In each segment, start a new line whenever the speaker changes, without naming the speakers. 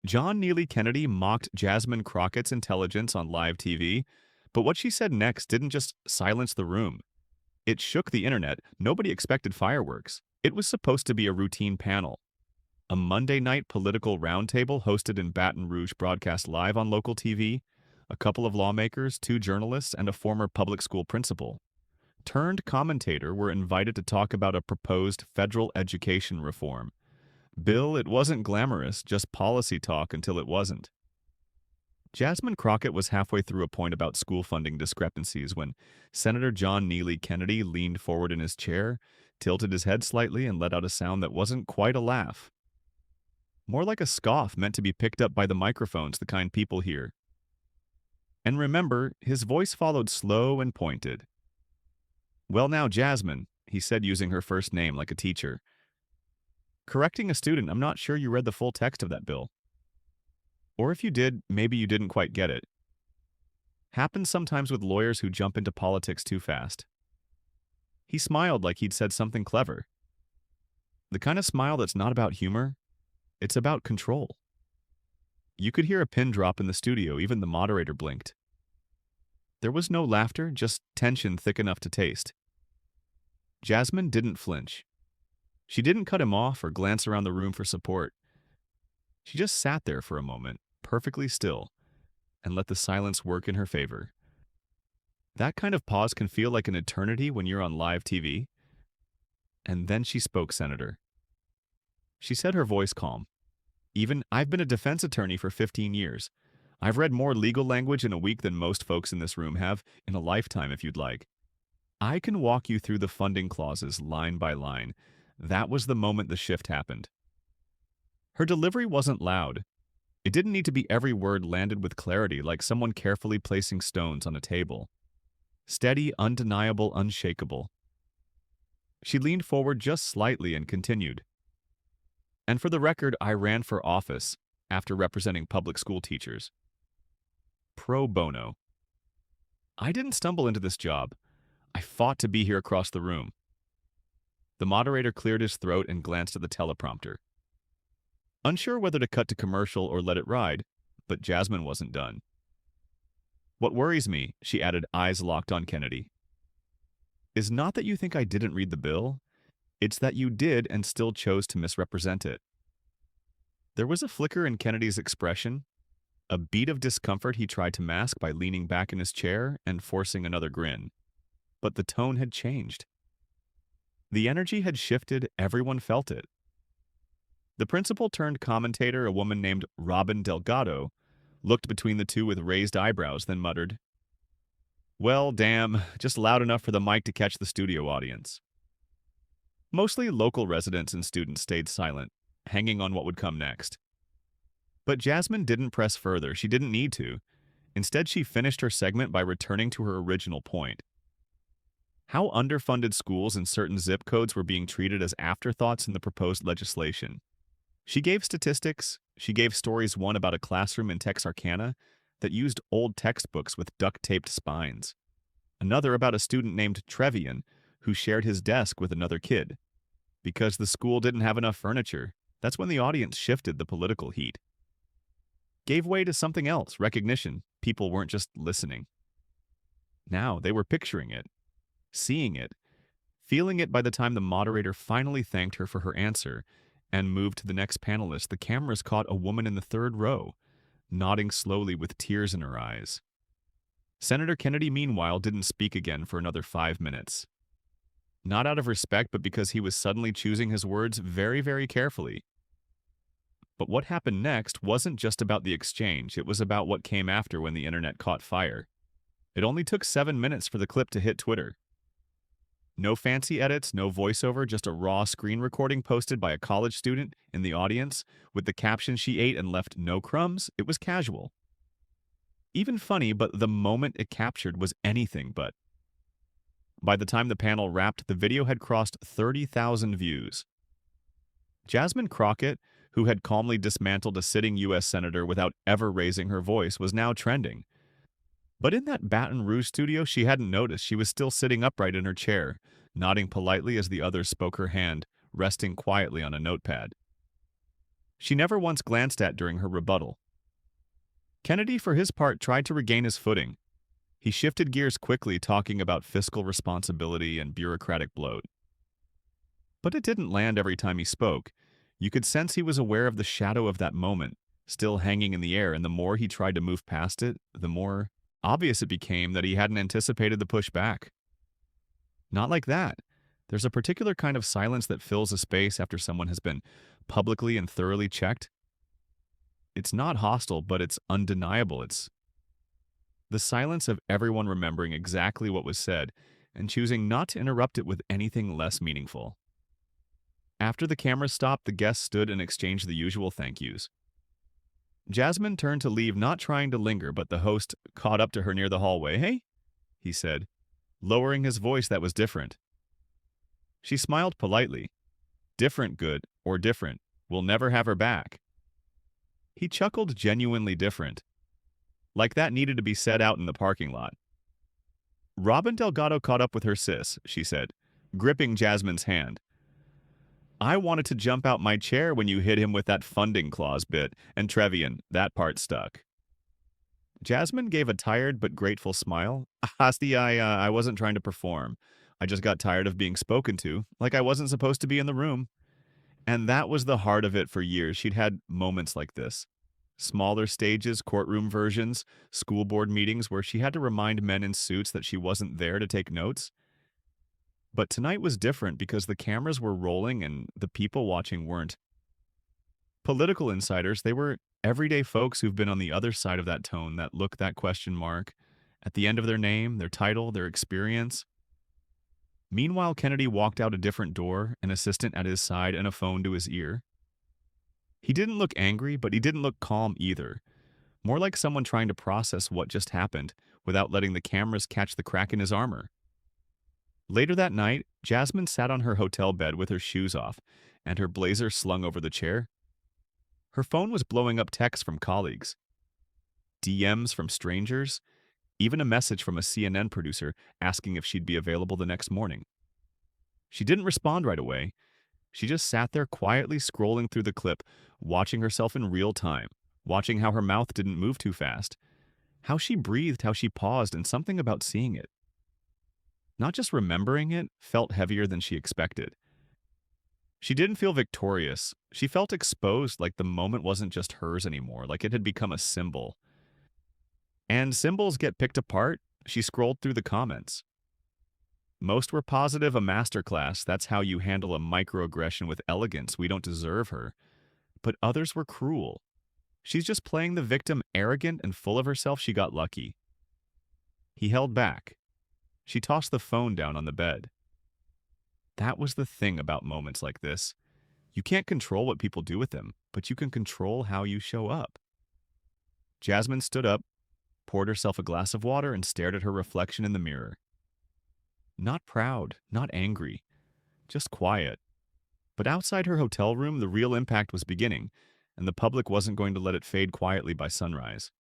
John Neely Kennedy mocked Jasmine Crockett's intelligence on live TV, but what she said next didn't just silence the room. It shook the internet. Nobody expected fireworks. It was supposed to be a routine panel. A Monday night political roundtable hosted in Baton Rouge broadcast live on local TV. A couple of lawmakers, two journalists, and a former public school principal turned commentator were invited to talk about a proposed federal education reform. Bill, it wasn't glamorous, just policy talk until it wasn't. Jasmine Crockett was halfway through a point about school funding discrepancies when Senator John Neely Kennedy leaned forward in his chair, tilted his head slightly, and let out a sound that wasn't quite a laugh. More like a scoff meant to be picked up by the microphones, the kind people hear. And remember, his voice followed slow and pointed. "Well now, Jasmine," he said using her first name like a teacher. "Correcting a student, I'm not sure you read the full text of that bill. Or if you did, maybe you didn't quite get it. Happens sometimes with lawyers who jump into politics too fast." He smiled like he'd said something clever. The kind of smile that's not about humor, it's about control. You could hear a pin drop in the studio, even the moderator blinked. There was no laughter, just tension thick enough to taste. Jasmine didn't flinch. She didn't cut him off or glance around the room for support. She just sat there for a moment, perfectly still, and let the silence work in her favor. That kind of pause can feel like an eternity when you're on live TV. And then she spoke, Senator. She said, her voice calm. I've been a defense attorney for 15 years. I've read more legal language in a week than most folks in this room have in a lifetime, if you'd like. I can walk you through the funding clauses line by line. That was the moment the shift happened. Her delivery wasn't loud. It didn't need to be every word landed with clarity like someone carefully placing stones on a table. Steady, undeniable, unshakable. She leaned forward just slightly and continued. And for the record, I ran for office after representing public school teachers. Pro bono. I didn't stumble into this job. I fought to be here across the room. The moderator cleared his throat and glanced at the teleprompter. Unsure whether to cut to commercial or let it ride, but Jasmine wasn't done. What worries me, she added, eyes locked on Kennedy, is not that you think I didn't read the bill. It's that you did and still chose to misrepresent it. There was a flicker in Kennedy's expression, a beat of discomfort he tried to mask by leaning back in his chair and forcing another grin. But the tone had changed. The energy had shifted, everyone felt it. The principal turned commentator, a woman named Robin Delgado, looked between the two with raised eyebrows, then muttered, "Well, damn, just loud enough for the mic to catch the studio audience." Mostly local residents and students stayed silent, hanging on what would come next. But Jasmine didn't press further. She didn't need to. Instead, she finished her segment by returning to her original point. How underfunded schools in certain zip codes were being treated as afterthoughts in the proposed legislation. She gave statistics. She gave stories, one about a classroom in Texarkana that used old textbooks with duct-taped spines. Another about a student named Trevian who shared his desk with another kid. Because the school didn't have enough furniture, that's when the audience shifted the political heat. Gave way to something else, recognition. People weren't just listening. Now they were picturing it, seeing it, feeling it by the time the moderator finally thanked her for her answer and moved to the next panelist. The cameras caught a woman in the third row, nodding slowly with tears in her eyes. Senator Kennedy, meanwhile, didn't speak again for another 5 minutes. Not out of respect, but because he was suddenly choosing his words very, very carefully. But what happened next wasn't just about the exchange. It was about what came after when the internet caught fire. It only took 7 minutes for the clip to hit Twitter. No fancy edits, no voiceover, just a raw screen recording posted by a college student in the audience with the caption, "She ate and left no crumbs." It was casual. Even funny, but the moment it captured was anything but. By the time the panel wrapped, the video had crossed 30,000 views. Jasmine Crockett, who had calmly dismantled a sitting U.S. senator without ever raising her voice, was now trending. But in that Baton Rouge studio, she hadn't noticed. She was still sitting upright in her chair, nodding politely as the other spoke, her hand resting quietly on a notepad. she never once glanced at during her rebuttal. Kennedy, for his part, tried to regain his footing. He shifted gears quickly, talking about fiscal responsibility and bureaucratic bloat. But it didn't land every time he spoke. You could sense he was aware of the shadow of that moment, still hanging in the air, and the more he tried to move past it, the more obvious it became that he hadn't anticipated the pushback. Not like that. There's a particular kind of silence that fills a space after someone has been publicly and thoroughly checked. It's not hostile, but it's undeniable. It's the silence of everyone remembering exactly what was said and choosing not to interrupt it with anything less meaningful. After the camera stopped, the guests stood and exchanged the usual thank yous. Jasmine turned to leave, not trying to linger, but the host caught up to her near the hallway. "Hey," he said, lowering his voice that was different. She smiled politely. "Different good, or different. We'll never have her back." He chuckled, genuinely different. Like that needed to be said out in the parking lot. "Robin Delgado caught up with her sis," she said, gripping Jasmine's hand. "I wanted to jump out my chair when you hit him with that funding clause bit, and Trevian, that part stuck." Jasmine gave a tired but grateful smile. "Hasti, I wasn't trying to perform. I just got tired of being spoken to, like I wasn't supposed to be in the room." And that was the heart of it for years. She'd had moments like this. Smaller stages, courtroom versions, school board meetings where she had to remind men in suits that she wasn't there to take notes. But tonight was different because the cameras were rolling and the people watching weren't. Political insiders, they were everyday folks who've been on the other side of that tone, that look, that question mark, at the end of their name, their title, their experience. Meanwhile, Kennedy walked out a different door, an assistant at his side and a phone to his ear. He didn't look angry, but he didn't look calm either. More like someone trying to process what just happened without letting the cameras catch the crack in his armor. Later that night, Jasmine sat on her hotel bed with her shoes off and her blazer slung over the chair. Her phone was blowing up texts from colleagues, DMs from strangers, even a message from a CNN producer asking if she'd be available the next morning. She didn't respond right away. She just sat there quietly scrolling through the clip, watching herself in real time, watching how her mouth didn't move too fast, how she breathed, how she paused, and something about seeing it, not just remembering it, felt heavier than she expected. She didn't feel victorious. She felt exposed, like the moment wasn't just hers anymore, like it had become a symbol. And symbols get picked apart. She scrolled through the comments. Most were positive, a masterclass. That's how you handle a microaggression with elegance. We don't deserve her. But others were cruel. She's just playing the victim, arrogant and full of herself. She got lucky. He held back. She tossed the phone down on the bed. That was the thing about moments like this. You can't control what people do with them, but you can control how you show up. Jasmine stood up, poured herself a glass of water, and stared at her reflection in the mirror. Not proud, not angry, just quiet. But outside her hotel room, the real impact was beginning, and the public wasn't going to let it fade quietly by sunrise.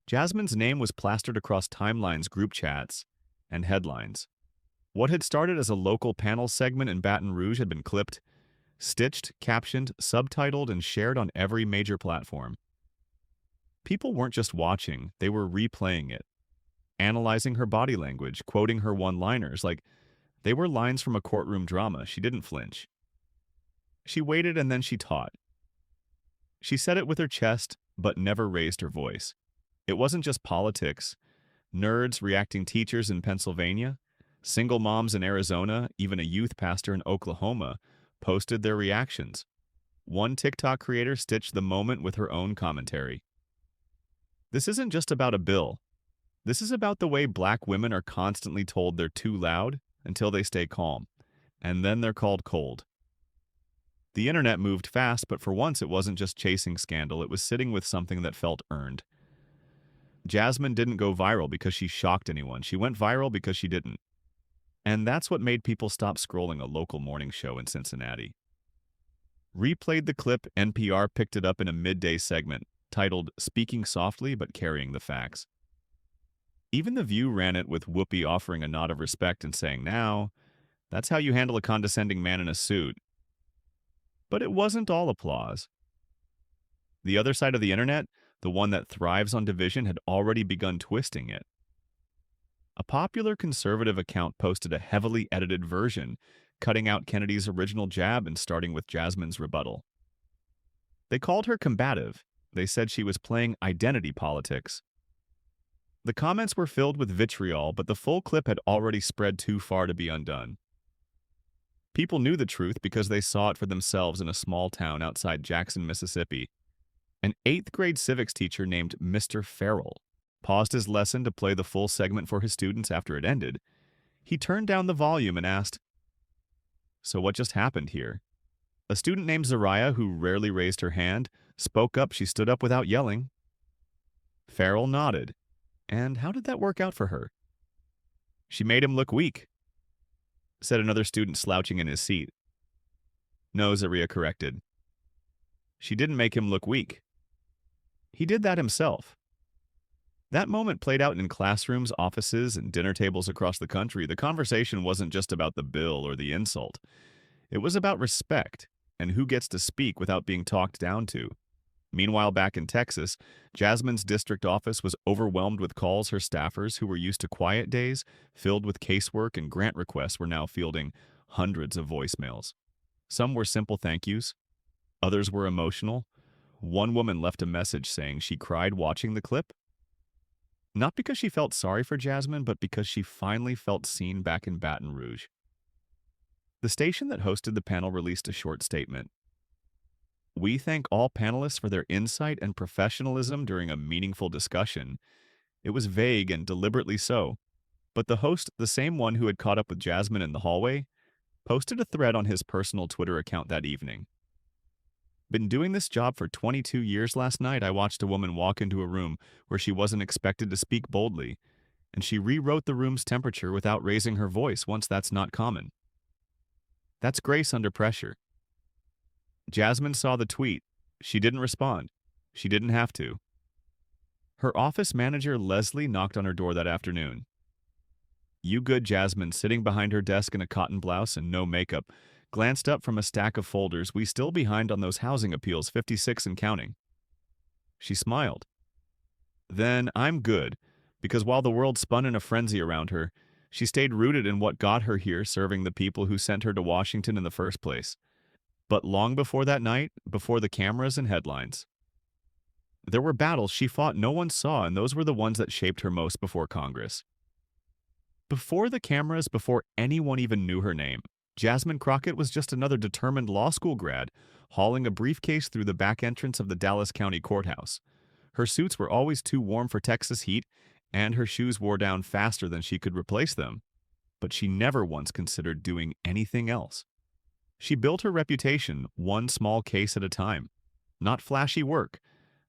Jasmine's name was plastered across timelines, group chats, and headlines. What had started as a local panel segment in Baton Rouge had been clipped, stitched, captioned, subtitled, and shared on every major platform. People weren't just watching, they were replaying it, analyzing her body language, quoting her one-liners like they were lines from a courtroom drama. She didn't flinch. She waited and then she taught. She said it with her chest, but never raised her voice. It wasn't just politics. Nerds reacting teachers in Pennsylvania, single moms in Arizona, even a youth pastor in Oklahoma posted their reactions. One TikTok creator stitched the moment with her own commentary. This isn't just about a bill. This is about the way Black women are constantly told they're too loud until they stay calm, and then they're called cold. The internet moved fast, but for once it wasn't just chasing scandal, it was sitting with something that felt earned. Jasmine didn't go viral because she shocked anyone. She went viral because she didn't. And that's what made people stop scrolling a local morning show in Cincinnati. Replayed the clip, NPR picked it up in a midday segment titled Speaking Softly but Carrying the Facts. Even The View ran it with Whoopi offering a nod of respect and saying, "Now, that's how you handle a condescending man in a suit." But it wasn't all applause. The other side of the internet, the one that thrives on division, had already begun twisting it. A popular conservative account posted a heavily edited version, cutting out Kennedy's original jab and starting with Jasmine's rebuttal. They called her combative. They said she was playing identity politics. The comments were filled with vitriol, but the full clip had already spread too far to be undone. People knew the truth because they saw it for themselves in a small town outside Jackson, Mississippi. An 8th grade civics teacher named Mr. Farrell paused his lesson to play the full segment for his students after it ended. He turned down the volume and asked, "So what just happened here?" A student named Zariah, who rarely raised her hand, spoke up. She stood up without yelling. Farrell nodded. And how did that work out for her? "She made him look weak," said another student slouching in his seat. "No," Zariah corrected. "She didn't make him look weak. He did that himself." That moment played out in classrooms, offices, and dinner tables across the country. The conversation wasn't just about the bill or the insult. It was about respect and who gets to speak without being talked down to. Meanwhile, back in Texas, Jasmine's district office was overwhelmed with calls. Her staffers, who were used to quiet days filled with casework and grant requests, were now fielding hundreds of voicemails. Some were simple thank yous. Others were emotional. One woman left a message saying she cried watching the clip. Not because she felt sorry for Jasmine, but because she finally felt seen back in Baton Rouge. The station that hosted the panel released a short statement. "We thank all panelists for their insight and professionalism during a meaningful discussion." It was vague and deliberately so, but the host, the same one who had caught up with Jasmine in the hallway, posted a thread on his personal Twitter account that evening. "Been doing this job for 22 years. Last night I watched a woman walk into a room where she wasn't expected to speak boldly, and she rewrote the room's temperature without raising her voice. Once that's not common. That's grace under pressure." Jasmine saw the tweet. She didn't respond. She didn't have to. Her office manager, Leslie, knocked on her door that afternoon. "You good?" Jasmine, sitting behind her desk in a cotton blouse and no makeup, glanced up from a stack of folders. "We still behind on those housing appeals, 56 and counting." She smiled. "Then I'm good," because while the world spun in a frenzy around her, she stayed rooted in what got her here, serving the people who sent her to Washington in the first place. But long before that night, before the cameras and headlines, there were battles she fought no one saw, and those were the ones that shaped her most. Before Congress, before the cameras, before anyone even knew her name, Jasmine Crockett was just another determined law school grad, hauling a briefcase through the back entrance of the Dallas County Courthouse. Her suits were always too warm for Texas heat, and her shoes wore down faster than she could replace them. But she never once considered doing anything else. She built her reputation one small case at a time. Not flashy work,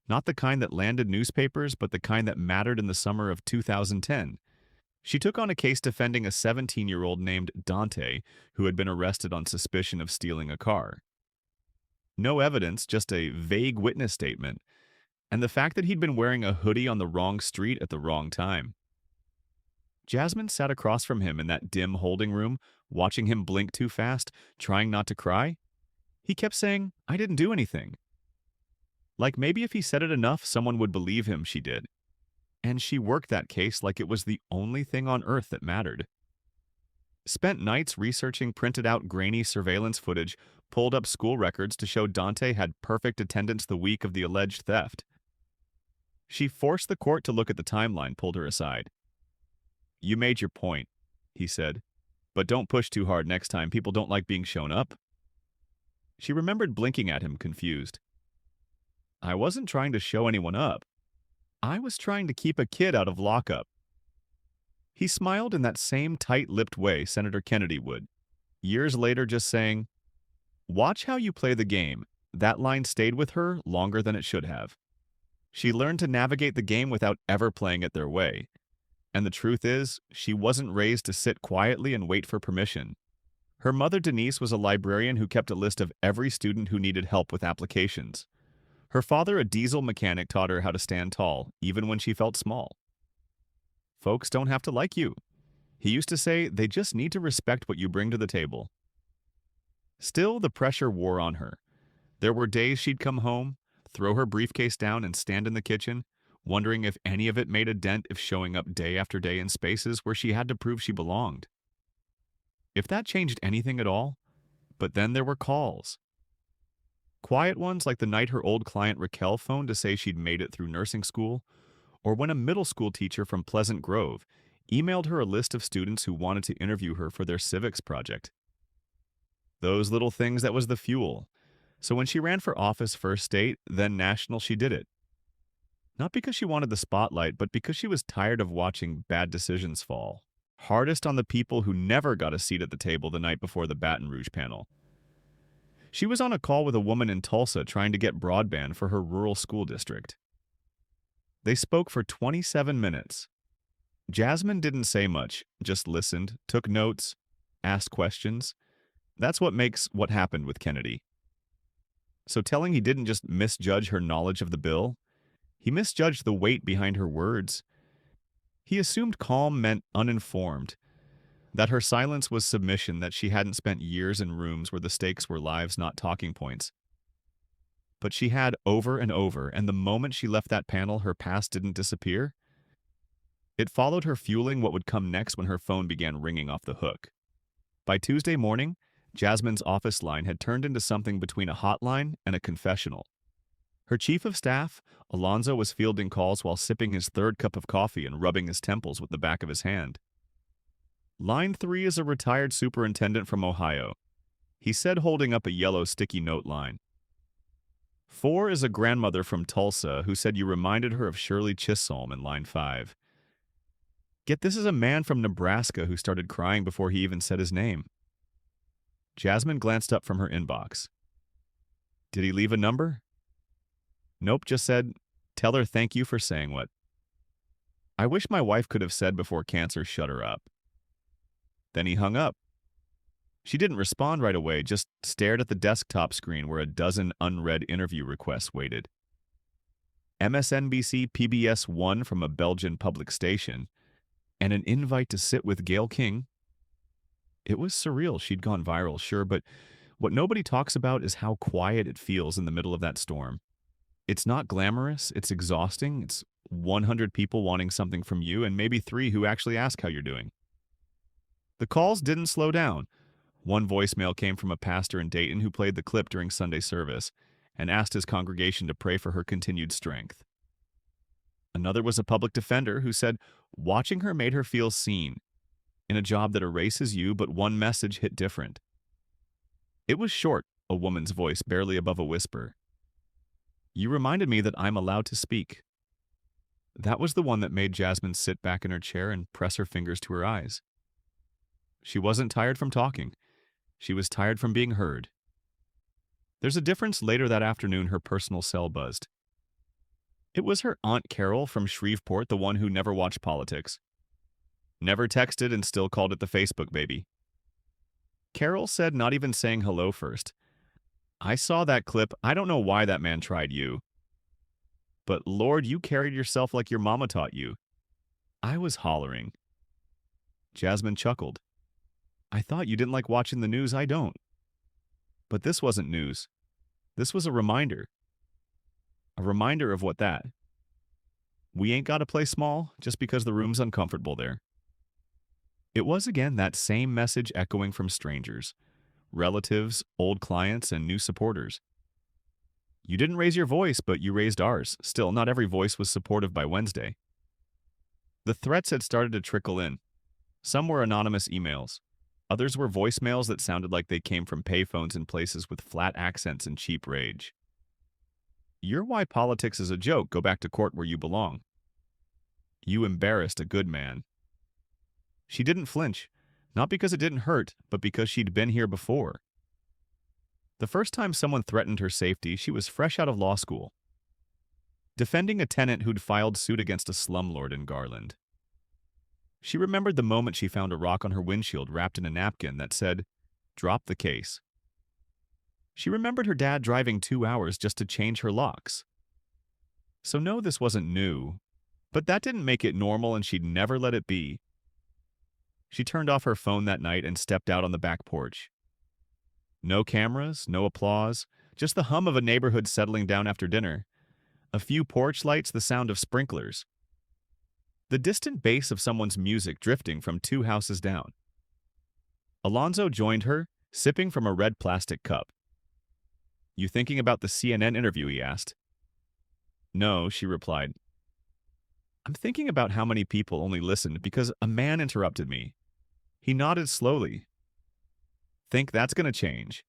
not the kind that landed newspapers, but the kind that mattered in the summer of 2010. She took on a case defending a 17-year-old named Dante who had been arrested on suspicion of stealing a car. No evidence, just a vague witness statement, and the fact that he'd been wearing a hoodie on the wrong street at the wrong time. Jasmine sat across from him in that dim holding room, watching him blink too fast, trying not to cry. He kept saying, "I didn't do anything." Like maybe if he said it enough, someone would believe him. She did. And she worked that case like it was the only thing on earth that mattered. Spent nights researching printed out grainy surveillance footage, pulled up school records to show Dante had perfect attendance the week of the alleged theft. She forced the court to look at the timeline, pulled her aside. "You made your point," he said, "but don't push too hard next time. People don't like being shown up." She remembered blinking at him, confused. "I wasn't trying to show anyone up. I was trying to keep a kid out of lockup." He smiled in that same tight-lipped way Senator Kennedy would. Years later, just saying, "Watch how you play the game." That line stayed with her longer than it should have. She learned to navigate the game without ever playing it their way. And the truth is, she wasn't raised to sit quietly and wait for permission. Her mother, Denise, was a librarian who kept a list of every student who needed help with applications. Her father, a diesel mechanic, taught her how to stand tall, even when she felt small. "Folks don't have to like you," he used to say, "they just need to respect what you bring to the table." Still, the pressure wore on her. There were days she'd come home, throw her briefcase down and stand in the kitchen, wondering if any of it made a dent if showing up day after day in spaces where she had to prove she belonged. If that changed anything at all, but then there were calls. Quiet ones like the night her old client Raquel phoned to say she'd made it through nursing school, or when a middle school teacher from Pleasant Grove emailed her a list of students who wanted to interview her for their civics project. Those little things, that was the fuel. So when she ran for office first state, then national, she did it. Not because she wanted the spotlight, but because she was tired of watching bad decisions fall. Hardest on the people who never got a seat at the table the night before the Baton Rouge panel. She was on a call with a woman in Tulsa trying to get broadband for her rural school district. They spoke for 27 minutes. Jasmine didn't say much, just listened, took notes, asked questions. That's what makes what happened with Kennedy. So telling he didn't just misjudge her knowledge of the bill, he misjudged the weight behind her words. He assumed calm meant uninformed, that her silence was submission, that she hadn't spent years in rooms where the stakes were lives, not talking points. But she had over and over, and the moment she left that panel, her past didn't disappear. It followed her, fueling what would come next when her phone began ringing off the hook. By Tuesday morning, Jasmine's office line had turned into something between a hotline and a confessional. Her chief of staff, Alonzo, was fielding calls while sipping his third cup of coffee and rubbing his temples with the back of his hand. Line 3 is a retired superintendent from Ohio, he said, holding up a yellow sticky note line. 4 is a grandmother from Tulsa who said you reminded her of Shirley Chisholm in line 5. Yet this is a man from Nebraska who started crying before he even said his name. Jasmine glanced up from her inbox. Did he leave a number? Nope, just said, tell her thank you for saying what. I wish my wife could have said before cancer shut her up. Then he hung up. She didn't respond right away, just stared at the desktop screen where a dozen unread interview requests waited. MSNBC PBS 1 from a Belgian public station, and an invite to sit with Gayle King. It was surreal. She'd gone viral, sure, but what nobody talks about is how quiet it feels in the middle of that storm. It's not glamorous, it's exhausting. It's 100 people wanting something from you and maybe 3 who actually ask how you're doing. The calls didn't slow down. One voicemail came from a pastor in Dayton who played the clip during Sunday service and asked his congregation to pray for her continued strength. Another was a public defender who said watching her made her feel seen, in a job that erases you, but one message hit different. It was short, a woman's voice barely above a whisper. You reminded me that I'm allowed to speak. That was the one that made Jasmine sit back in her chair and press her fingers to her eyes. She wasn't tired from talking. She was tired from being heard. There's a difference. Later that afternoon, her personal cell buzzed. It was her Aunt Carol from Shreveport, the one who never watched politics. Never texted and still called it the Facebook baby. Carol said, not even saying hello first, I saw that clip. I don't know why that man tried you. But Lord, you carried yourself like your mama taught you. I was hollering. Jasmine chuckled. I thought you didn't like watching the news. I don't. But this wasn't news. This was a reminder. A reminder of what that? We ain't got to play small just because the room's uncomfortable there. It was again that same message echoing from strangers, relatives, old clients, and new supporters. You didn't raise your voice, but you raised ours. Still, not every voice was supportive by Wednesday. The threats had started to trickle in. Some were anonymous emails. Others were voicemails that sounded like they came from payphones in places with flat accents and cheap rage. You're why politics is a joke. Go back to court where you belong. You embarrassed a good man. She didn't flinch, not because it didn't hurt, but because she'd been here before. The first time someone threatened her safety, she was fresh out of law school, defending a tenant who'd filed suit against a slumlord in Garland. She remembered the moment she found a rock on her windshield wrapped in a napkin that said, "Drop the case." She remembered her dad driving 2 hours just to change her locks. So no, this wasn't new, but that didn't make it normal, and she'd never let it be. She turned off her phone that night and stepped out on the back porch. No cameras, no applause, Just the hum of a neighborhood settling down after dinner. A few porch lights, the sound of sprinklers. The distant bass of someone's music drifting from two houses down. Alonzo joined her, sipping from a red plastic cup. "You thinking about the CNN interview?" he asked. "No," she replied. "I'm thinking about how many people only listened because a man interrupted me." He nodded slowly. "Think that's going to change?"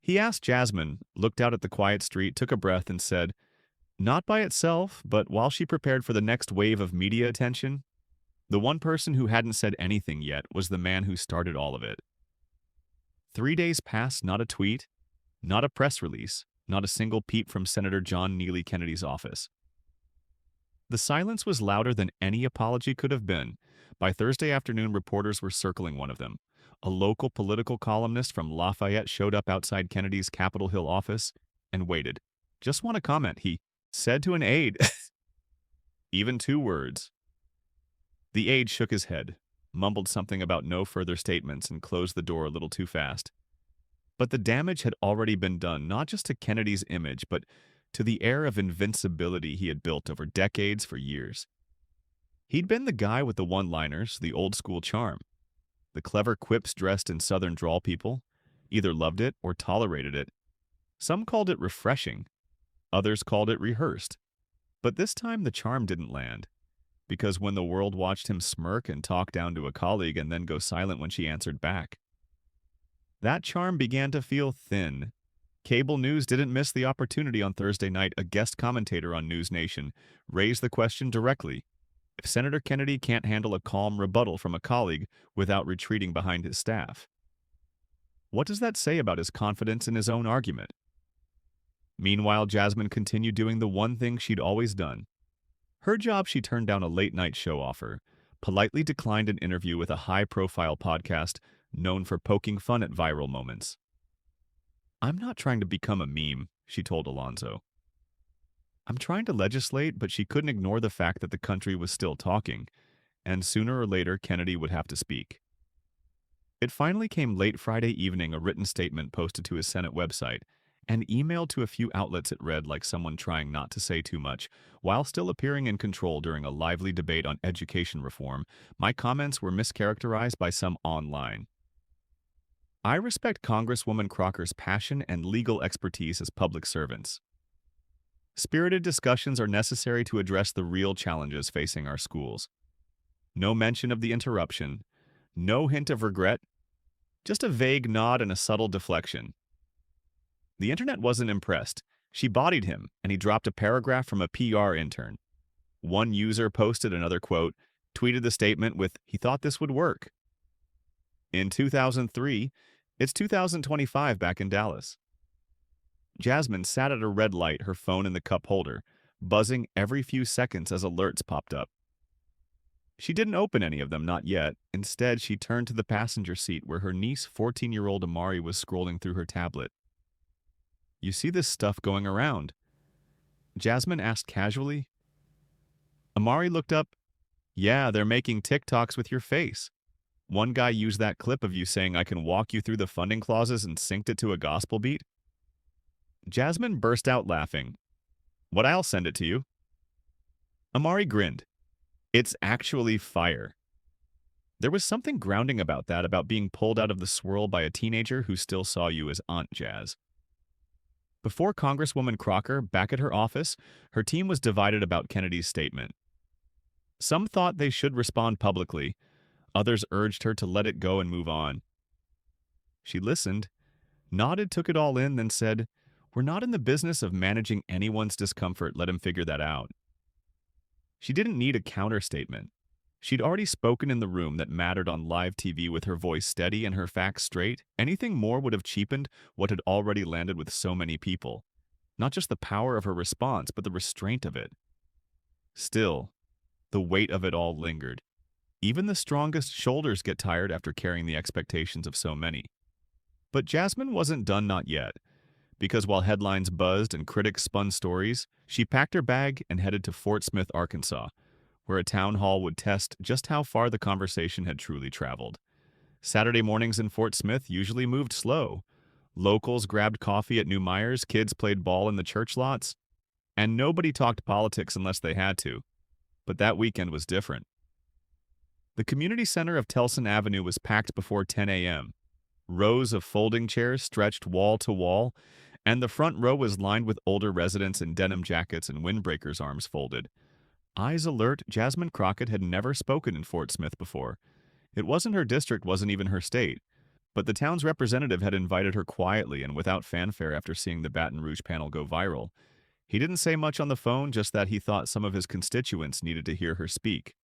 He asked Jasmine, looked out at the quiet street, took a breath, and said, "Not by itself, but while she prepared for the next wave of media attention, the one person who hadn't said anything yet was the man who started all of it." 3 days passed, not a tweet, not a press release, not a single peep from Senator John Neely Kennedy's office. The silence was louder than any apology could have been. By Thursday afternoon, reporters were circling one of them. A local political columnist from Lafayette showed up outside Kennedy's Capitol Hill office and waited. "Just want to comment," he said to an aide. "Even 2 words." The aide shook his head, mumbled something about no further statements, and closed the door a little too fast. But the damage had already been done, not just to Kennedy's image, but to the air of invincibility he had built over decades for years. He'd been the guy with the one-liners, the old-school charm. The clever quips dressed in Southern drawl people either loved it or tolerated it. Some called it refreshing. Others called it rehearsed. But this time the charm didn't land, because when the world watched him smirk and talk down to a colleague and then go silent when she answered back, that charm began to feel thin. Cable news didn't miss the opportunity on Thursday night. A guest commentator on News Nation raised the question directly. If Senator Kennedy can't handle a calm rebuttal from a colleague without retreating behind his staff, what does that say about his confidence in his own argument? Meanwhile, Jasmine continued doing the one thing she'd always done. Her job: she turned down a late-night show offer, politely declined an interview with a high-profile podcast known for poking fun at viral moments. "I'm not trying to become a meme," she told Alonzo. "I'm trying to legislate," but she couldn't ignore the fact that the country was still talking, and sooner or later Kennedy would have to speak. It finally came late Friday evening, a written statement posted to his Senate website, and emailed to a few outlets. It read like someone trying not to say too much, while still appearing in control during a lively debate on education reform. "My comments were mischaracterized by some online. I respect Congresswoman Crockett's passion and legal expertise as public servants. Spirited discussions are necessary to address the real challenges facing our schools. No mention of the interruption, no hint of regret, just a vague nod and a subtle deflection." The internet wasn't impressed. She bodied him, and he dropped a paragraph from a PR intern. One user posted another quote, tweeted the statement with, "He thought this would work." In 2003, it's 2025 back in Dallas. Jasmine sat at a red light, her phone in the cup holder, buzzing every few seconds as alerts popped up. She didn't open any of them, not yet. Instead, she turned to the passenger seat where her niece, 14-year-old Amari, was scrolling through her tablet. "You see this stuff going around?" Jasmine asked casually. Amari looked up. "Yeah, they're making TikToks with your face. One guy used that clip of you saying, 'I can walk you through the funding clauses,' and synced it to a gospel beat." Jasmine burst out laughing. "What, I'll send it to you." Amari grinned. "It's actually fire." There was something grounding about that, about being pulled out of the swirl by a teenager who still saw you as Aunt Jazz. Before Congresswoman Crockett, back at her office, her team was divided about Kennedy's statement. Some thought they should respond publicly. Others urged her to let it go and move on. She listened, nodded, took it all in, then said, "We're not in the business of managing anyone's discomfort. Let him figure that out." She didn't need a counter-statement. She'd already spoken in the room that mattered on live TV with her voice steady and her facts straight. Anything more would have cheapened what had already landed with so many people. Not just the power of her response, but the restraint of it. Still, the weight of it all lingered. Even the strongest shoulders get tired after carrying the expectations of so many. But Jasmine wasn't done, not yet, because while headlines buzzed and critics spun stories, she packed her bag and headed to Fort Smith, Arkansas, where a town hall would test just how far the conversation had truly traveled. Saturday mornings in Fort Smith usually moved slow. Locals grabbed coffee at New Myers, kids played ball in the church lots, and nobody talked politics unless they had to. But that weekend was different. The community center of Telson Avenue was packed before 10 a.m. Rows of folding chairs stretched wall to wall, and the front row was lined with older residents in denim jackets and windbreakers, arms folded. Eyes alert, Jasmine Crockett had never spoken in Fort Smith before. It wasn't her district, wasn't even her state. But the town's representative had invited her quietly and without fanfare after seeing the Baton Rouge panel go viral. He didn't say much on the phone, just that he thought some of his constituents needed to hear her speak.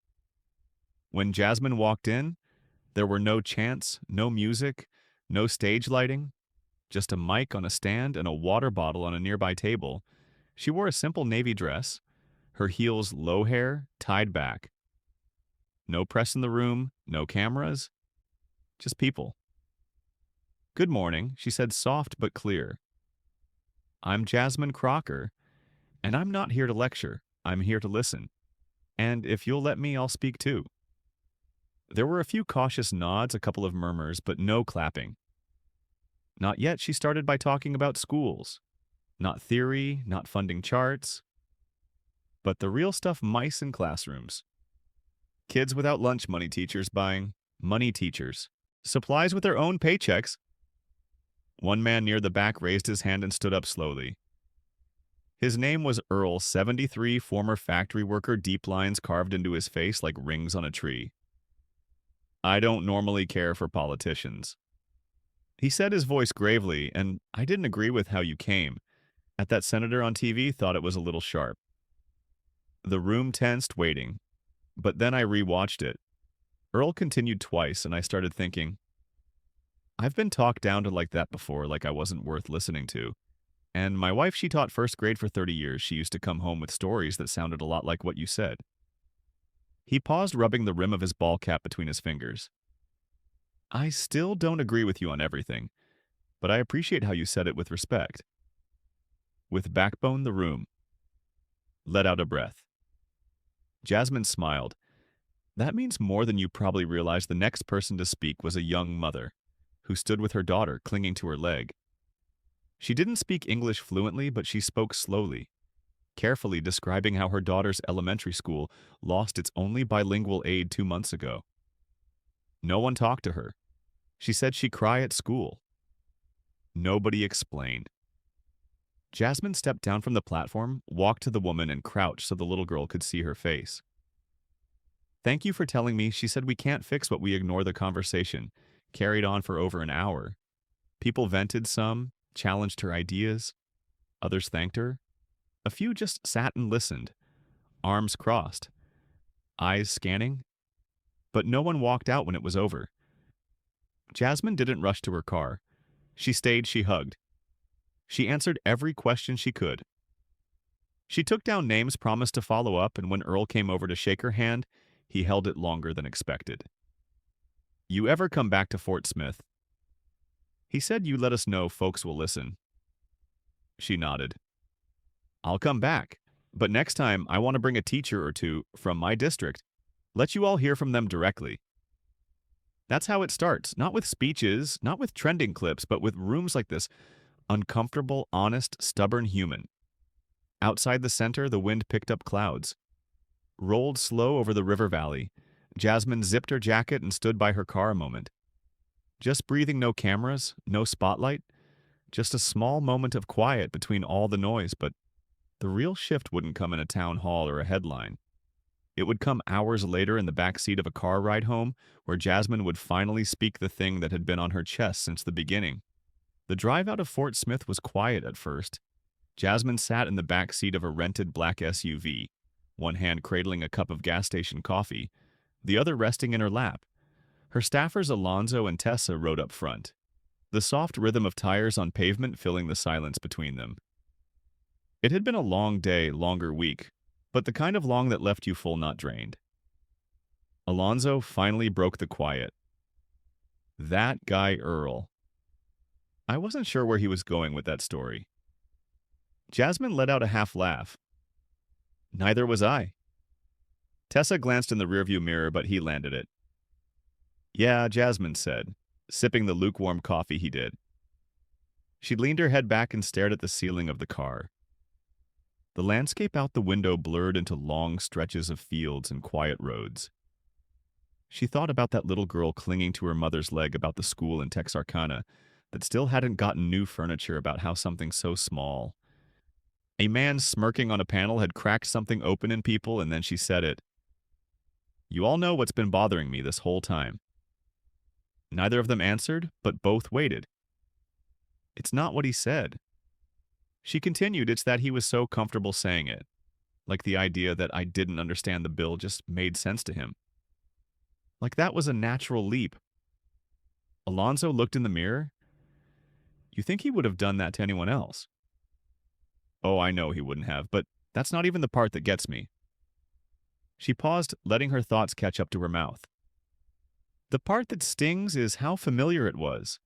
When Jasmine walked in, there were no chants, no music, no stage lighting, just a mic on a stand and a water bottle on a nearby table. She wore a simple navy dress, her heels low hair, tied back. No press in the room, no cameras, just people. "Good morning," she said, soft but clear. "I'm Jasmine Crocker, and I'm not here to lecture. I'm here to listen. And if you'll let me, I'll speak too." There were a few cautious nods, a couple of murmurs, but no clapping. Not yet. She started by talking about schools. Not theory, not funding charts, but the real stuff: mice in classrooms. Kids without lunch money, teachers buying money teachers. Supplies with their own paychecks. One man near the back raised his hand and stood up slowly. His name was Earl, 73, former factory worker, deep lines carved into his face like rings on a tree. "I don't normally care for politicians," he said, his voice gravely, "and I didn't agree with how you came. At that senator on TV, thought it was a little sharp." The room tensed, waiting. But then I rewatched it. Earl continued twice, and I started thinking, I've been talked down to like that before, like I wasn't worth listening to. And my wife, she taught first grade for 30 years. She used to come home with stories that sounded a lot like what you said. He paused, rubbing the rim of his ball cap between his fingers. "I still don't agree with you on everything, but I appreciate how you said it with respect." With backbone, the room let out a breath. Jasmine smiled. "That means more than you probably realize." The next person to speak was a young mother who stood with her daughter, clinging to her leg. She didn't speak English fluently, but she spoke slowly, carefully, describing how her daughter's elementary school lost its only bilingual aide 2 months ago. No one talked to her. She said she'd cry at school. Nobody explained. Jasmine stepped down from the platform, walked to the woman, and crouched so the little girl could see her face. "Thank you for telling me," she said. "We can't fix what we ignore." The conversation carried on for over an hour. People vented, some challenged her ideas, others thanked her. A few just sat and listened, arms crossed, eyes scanning. But no one walked out when it was over. Jasmine didn't rush to her car. She stayed, she hugged. She answered every question she could. She took down names, promised to follow up, and when Earl came over to shake her hand, he held it longer than expected. "You ever come back to Fort Smith?" He said, "You let us know, folks will listen." She nodded. "I'll come back, but next time I want to bring a teacher or two from my district. Let you all hear from them directly." That's how it starts, not with speeches, not with trending clips, but with rooms like this. Uncomfortable, honest, stubborn human. Outside the center, the wind picked up clouds. Rolled slow over the river valley. Jasmine zipped her jacket and stood by her car a moment. Just breathing, no cameras, no spotlight. Just a small moment of quiet between all the noise, but the real shift wouldn't come in a town hall or a headline. It would come hours later in the back seat of a car ride home, where Jasmine would finally speak the thing that had been on her chest since the beginning. The drive out of Fort Smith was quiet at first. Jasmine sat in the back seat of a rented black SUV, one hand cradling a cup of gas station coffee, the other resting in her lap. Her staffers Alonzo and Tessa rode up front, the soft rhythm of tires on pavement filling the silence between them. It had been a long day, longer week, but the kind of long that left you full, not drained. Alonzo finally broke the quiet. "That guy Earl." I wasn't sure where he was going with that story. Jasmine let out a half laugh. "Neither was I." Tessa glanced in the rearview mirror, but he landed it. "Yeah," Jasmine said, sipping the lukewarm coffee he did. She leaned her head back and stared at the ceiling of the car. The landscape out the window blurred into long stretches of fields and quiet roads. She thought about that little girl clinging to her mother's leg about the school in Texarkana that still hadn't gotten new furniture, about how something so small. A man smirking on a panel had cracked something open in people, and then she said it. "You all know what's been bothering me this whole time." Neither of them answered, but both waited. "It's not what he said." She continued, "It's that he was so comfortable saying it. Like the idea that I didn't understand the bill just made sense to him. Like that was a natural leap." Alonzo looked in the mirror. "You think he would have done that to anyone else?" "Oh, I know he wouldn't have, but that's not even the part that gets me." She paused, letting her thoughts catch up to her mouth. "The part that stings is how familiar it was.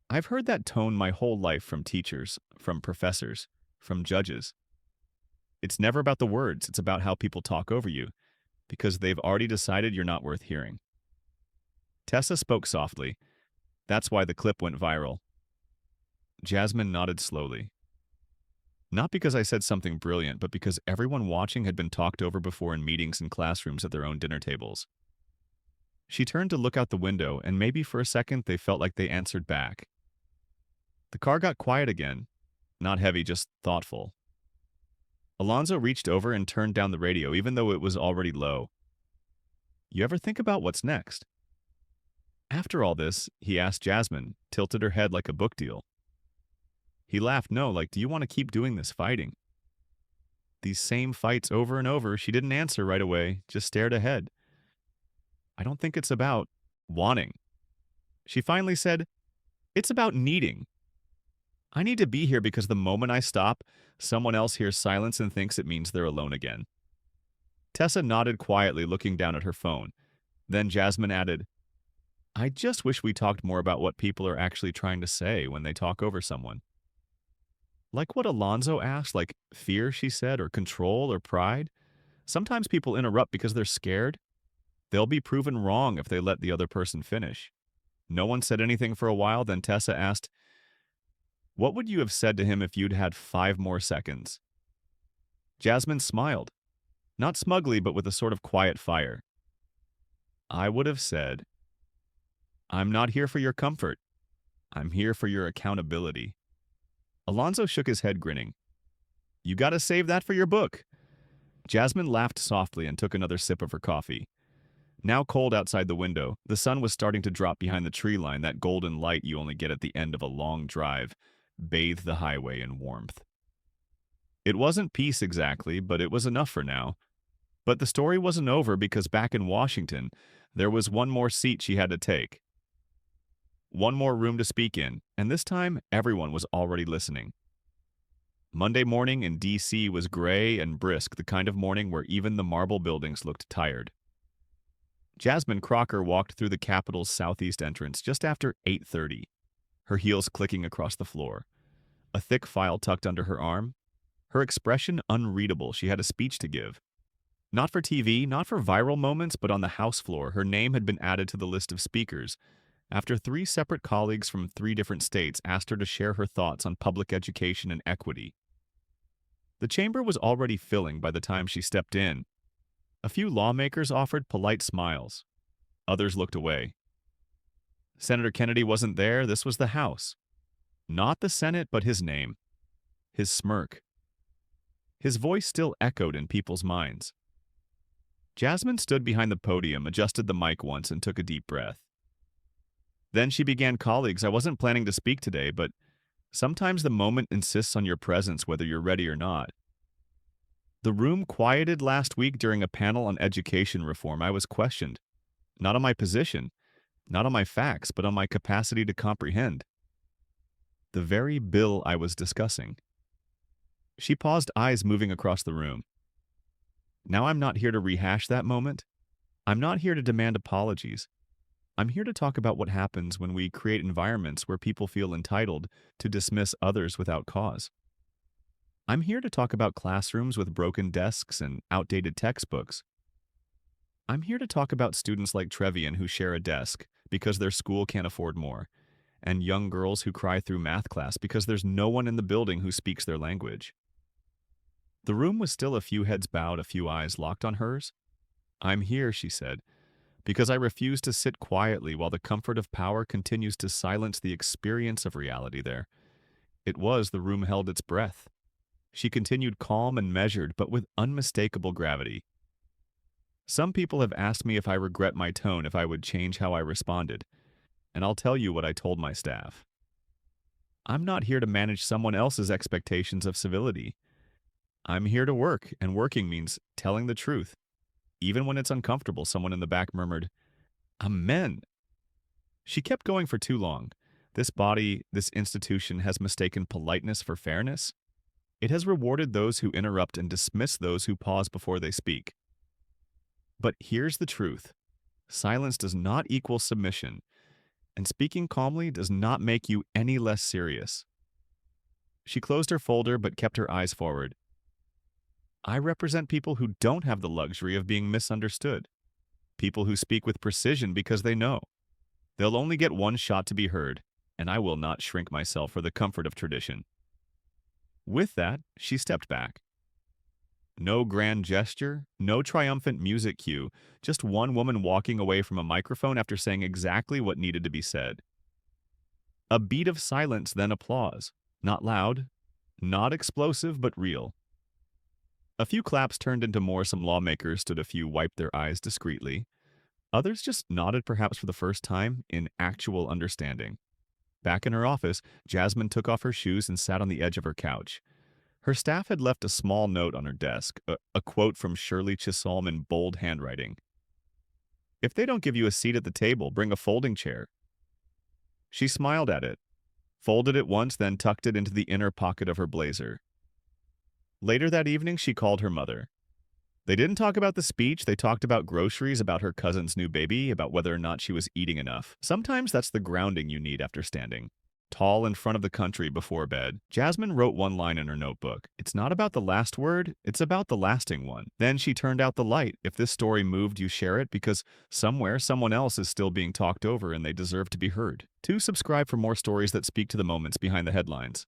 I've heard that tone my whole life from teachers, from professors, from judges. It's never about the words, it's about how people talk over you, because they've already decided you're not worth hearing." Tessa spoke softly. "That's why the clip went viral." Jasmine nodded slowly. "Not because I said something brilliant, but because everyone watching had been talked over before in meetings and classrooms at their own dinner tables." She turned to look out the window, and maybe for a second they felt like they answered back. The car got quiet again. Not heavy, just thoughtful. Alonzo reached over and turned down the radio, even though it was already low. "You ever think about what's next?" "After all this," he asked Jasmine, tilted her head like a book deal. He laughed. "No, like, do you want to keep doing this fighting?" "These same fights over and over." She didn't answer right away, just stared ahead. "I don't think it's about wanting." She finally said, "It's about needing. I need to be here because the moment I stop, someone else hears silence and thinks it means they're alone again." Tessa nodded quietly, looking down at her phone. Then Jasmine added, "I just wish we talked more about what people are actually trying to say when they talk over someone." "Like what Alonzo asked, like fear," she said, "or control or pride. Sometimes people interrupt because they're scared. They'll be proven wrong if they let the other person finish." No one said anything for a while, then Tessa asked, "What would you have said to him if you'd had 5 more seconds?" Jasmine smiled, not smugly, but with a sort of quiet fire. "I would have said, I'm not here for your comfort. I'm here for your accountability." Alonzo shook his head, grinning. "You gotta save that for your book." Jasmine laughed softly and took another sip of her coffee. Now cold outside the window, the sun was starting to drop behind the tree line, that golden light you only get at the end of a long drive, bathed the highway in warmth. It wasn't peace exactly, but it was enough for now. But the story wasn't over, because back in Washington, there was one more seat she had to take. One more room to speak in, and this time everyone was already listening. Monday morning in D.C. was gray and brisk, the kind of morning where even the marble buildings looked tired. Jasmine Crockett walked through the Capitol's southeast entrance just after 8:30, her heels clicking across the floor, a thick file tucked under her arm, her expression unreadable. She had a speech to give. Not for TV, not for viral moments, but on the House floor, her name had been added to the list of speakers after 3 separate colleagues from 3 different states asked her to share her thoughts on public education and equity. The chamber was already filling by the time she stepped in. A few lawmakers offered polite smiles. Others looked away. Senator Kennedy wasn't there. This was the House. Not the Senate, but his name. His smirk. His voice still echoed in people's minds. Jasmine stood behind the podium, adjusted the mic once, and took a deep breath. Then she began, "Colleagues, I wasn't planning to speak today, but sometimes the moment insists on your presence whether you're ready or not. The room quieted last week during a panel on education reform. I was questioned. Not on my position, not on my facts, but on my capacity to comprehend. The very bill I was discussing." She paused, eyes moving across the room. "Now I'm not here to rehash that moment. I'm not here to demand apologies. I'm here to talk about what happens when we create environments where people feel entitled to dismiss others without cause. I'm here to talk about classrooms with broken desks and outdated textbooks. I'm here to talk about students like Trevian who share a desk because their school can't afford more, and young girls who cry through math class because there's no one in the building who speaks their language. The room was still a few heads bowed, a few eyes locked on hers. "I'm here," she said, "because I refuse to sit quietly while the comfort of power continues to silence the experience of reality there." It was the room held its breath. She continued calm and measured, but with unmistakable gravity. "Some people have asked me if I regret my tone, if I would change how I responded. And I'll tell you what I told my staff. I'm not here to manage someone else's expectations of civility. I'm here to work, and working means telling the truth. Even when it's uncomfortable," someone in the back murmured. "Amen." She kept going for too long. This body, this institution has mistaken politeness for fairness. It has rewarded those who interrupt and dismiss those who pause before they speak. But here's the truth. Silence does not equal submission, and speaking calmly does not make you any less serious. She closed her folder but kept her eyes forward. "I represent people who don't have the luxury of being misunderstood. People who speak with precision because they know they'll only get one shot to be heard, and I will not shrink myself for the comfort of tradition." With that, she stepped back. No grand gesture, no triumphant music cue, just one woman walking away from a microphone after saying exactly what needed to be said. A beat of silence, then applause. Not loud, not explosive, but real. A few claps turned into more. Some lawmakers stood, a few wiped their eyes discreetly. Others just nodded, perhaps for the first time, in actual understanding. Back in her office, Jasmine took off her shoes and sat on the edge of her couch. Her staff had left a small note on her desk, a quote from Shirley Chisholm in bold handwriting. "If they don't give you a seat at the table, bring a folding chair." She smiled at it, folded it once, then tucked it into the inner pocket of her blazer. Later that evening, she called her mother. They didn't talk about the speech, they talked about groceries, about her cousin's new baby, about whether or not she was eating enough. Sometimes that's the grounding you need after standing tall in front of the country before bed. Jasmine wrote one line in her notebook. "It's not about the last word, it's about the lasting one." Then she turned out the light. If this story moved, you share it, because somewhere someone else is still being talked over and they deserve to be heard. 2. Subscribe for more stories that speak to the moments behind the headlines.